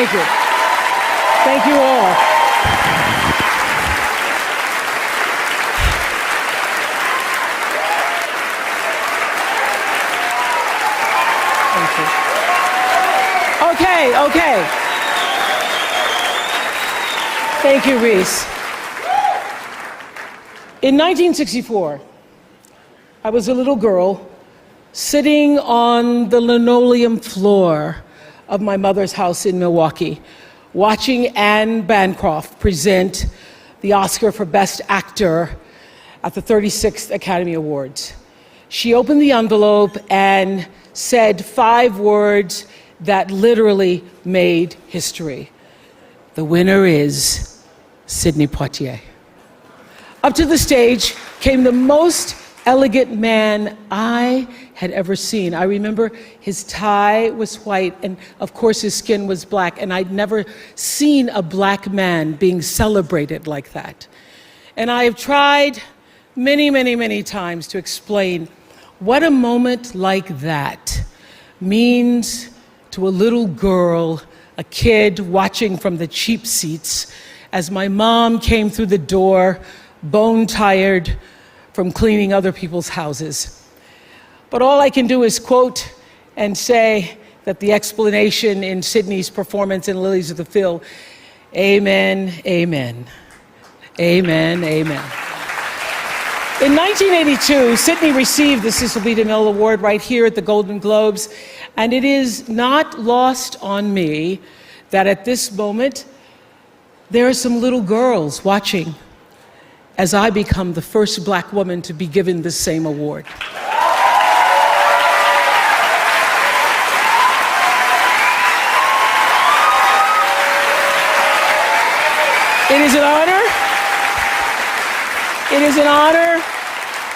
Thank you. Thank you all. Thank you. Okay. Thank you, Reese. In 1964, I was a little girl sitting on the linoleum floor of my mother's house in Milwaukee, watching Anne Bancroft present the Oscar for Best Actor at the 36th Academy Awards. She opened the envelope and said 5 words that literally made history. The winner is Sidney Poitier. Up to the stage came the most elegant man I had ever seen. I remember his tie was white, and of course his skin was black, and I'd never seen a black man being celebrated like that. And I have tried many times to explain what a moment like that means to a little girl, a kid watching from the cheap seats as my mom came through the door, bone-tired from cleaning other people's houses. But all I can do is quote and say that the explanation in Sidney's performance in Lilies of the Field, amen, amen, amen, amen. In 1982, Sidney received the Cecil B. DeMille Award right here at the Golden Globes, and it is not lost on me that at this moment, there are some little girls watching as I become the first black woman to be given the same award. It is an honor. It is an honor,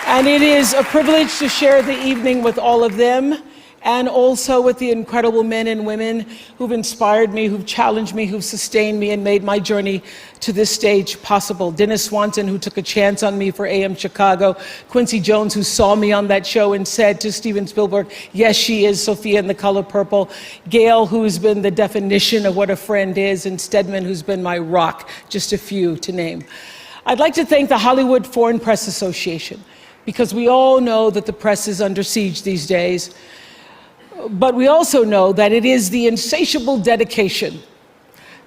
and it is a privilege to share the evening with all of them, and also with the incredible men and women who've inspired me, who've challenged me, who've sustained me, and made my journey to this stage possible. Dennis Swanson, who took a chance on me for AM Chicago. Quincy Jones, who saw me on that show and said to Steven Spielberg, yes, she is Sophia in The Color Purple. Gail, who's been the definition of what a friend is, and Stedman, who's been my rock, just a few to name. I'd like to thank the Hollywood Foreign Press Association, because we all know that the press is under siege these days. But we also know that it is the insatiable dedication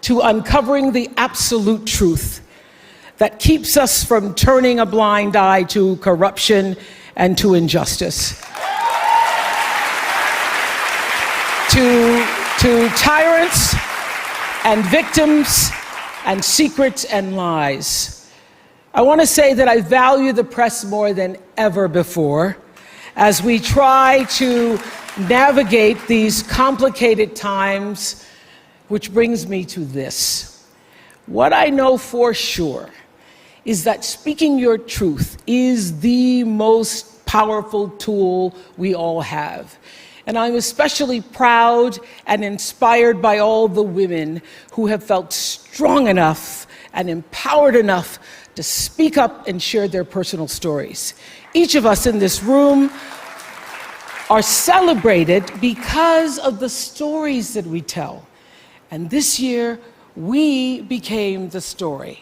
to uncovering the absolute truth that keeps us from turning a blind eye to corruption and to injustice, to tyrants and victims and secrets and lies. I want to say that I value the press more than ever before as we try to navigate these complicated times, which brings me to this. What I know for sure is that speaking your truth is the most powerful tool we all have. And I'm especially proud and inspired by all the women who have felt strong enough and empowered enough to speak up and share their personal stories. Each of us in this room are celebrated because of the stories that we tell. And this year, we became the story.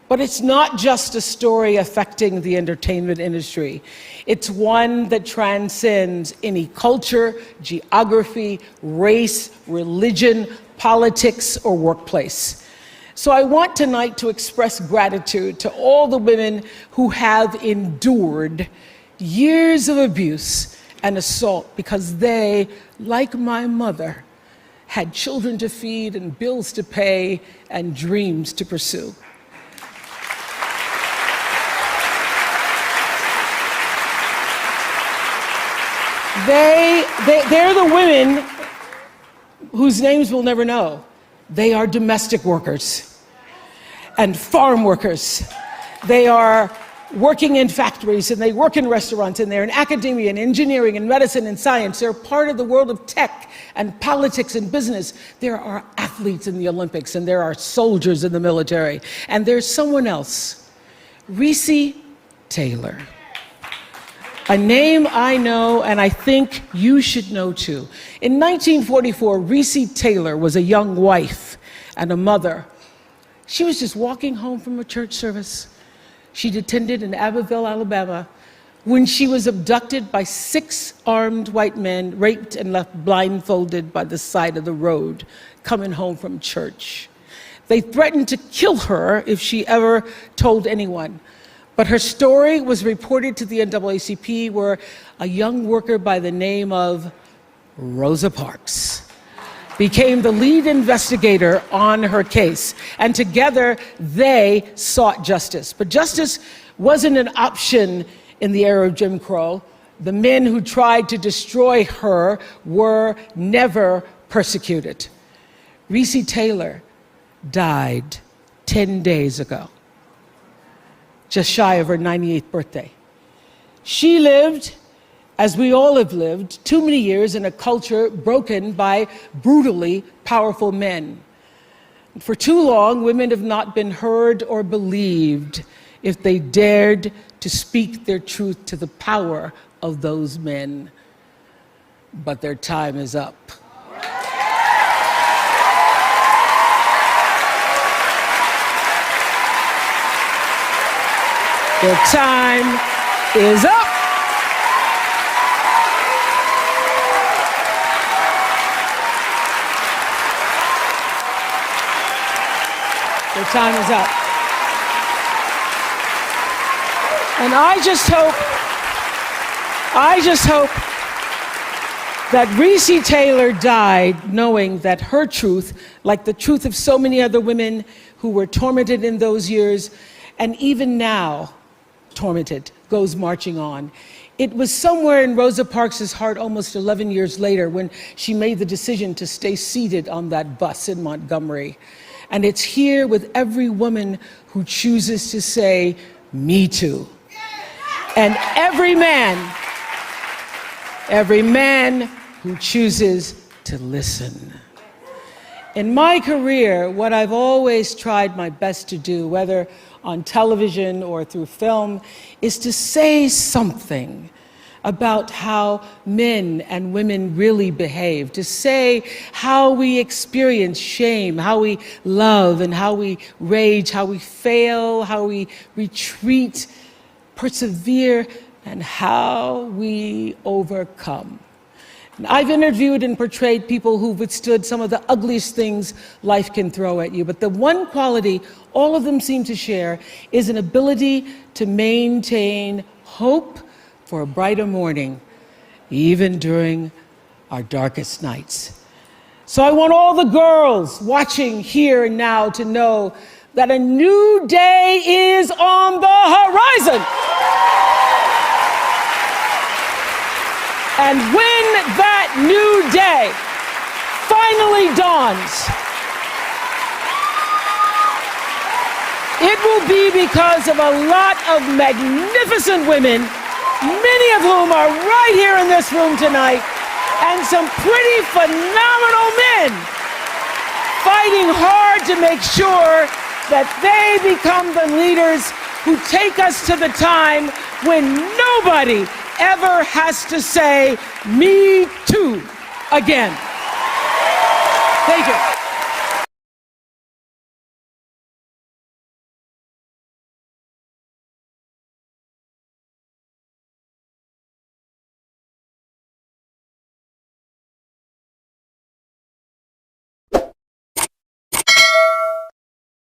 But it's not just a story affecting the entertainment industry. It's one that transcends any culture, geography, race, religion, politics, or workplace. So I want tonight to express gratitude to all the women who have endured years of abuse and assault because they, like my mother, had children to feed and bills to pay and dreams to pursue. They're the women whose names we'll never know. They are domestic workers and farm workers. They are working in factories, and they work in restaurants, and they're in academia and engineering and medicine and science. They're part of the world of tech and politics and business. There are athletes in the Olympics, and there are soldiers in the military. And there's someone else, Reese Taylor. A name I know and I think you should know too. In 1944, Reese Taylor was a young wife and a mother. She was just walking home from a church service she'd attended in Abbeville, Alabama, when she was abducted by 6 armed white men, raped and left blindfolded by the side of the road, coming home from church. They threatened to kill her if she ever told anyone. But her story was reported to the NAACP, where a young worker by the name of Rosa Parks became the lead investigator on her case. And together, they sought justice. But justice wasn't an option in the era of Jim Crow. The men who tried to destroy her were never persecuted. Reese Taylor died 10 days ago, just shy of her 98th birthday. She lived, as we all have lived, too many years in a culture broken by brutally powerful men. For too long, women have not been heard or believed if they dared to speak their truth to the power of those men. But their time is up. Their time is up. Their time is up. And I just hope that Reese Taylor died knowing that her truth, like the truth of so many other women who were tormented in those years, and even now tormented, goes marching on. It was somewhere in Rosa Parks' heart almost 11 years later when she made the decision to stay seated on that bus in Montgomery. And it's here with every woman who chooses to say, "Me too." And every man who chooses to listen. In my career, what I've always tried my best to do, whether on television or through film, is to say something about how men and women really behave, to say how we experience shame, how we love and how we rage, how we fail, how we retreat, persevere, and how we overcome. And I've interviewed and portrayed people who've withstood some of the ugliest things life can throw at you, but the one quality all of them seem to share is an ability to maintain hope for a brighter morning, even during our darkest nights. So I want all the girls watching here and now to know that a new day is on the horizon. And when that new day finally dawns, it will be because of a lot of magnificent women, many of whom are right here in this room tonight, and some pretty phenomenal men fighting hard to make sure that they become the leaders who take us to the time when nobody ever has to say, "Me too," again. Thank you.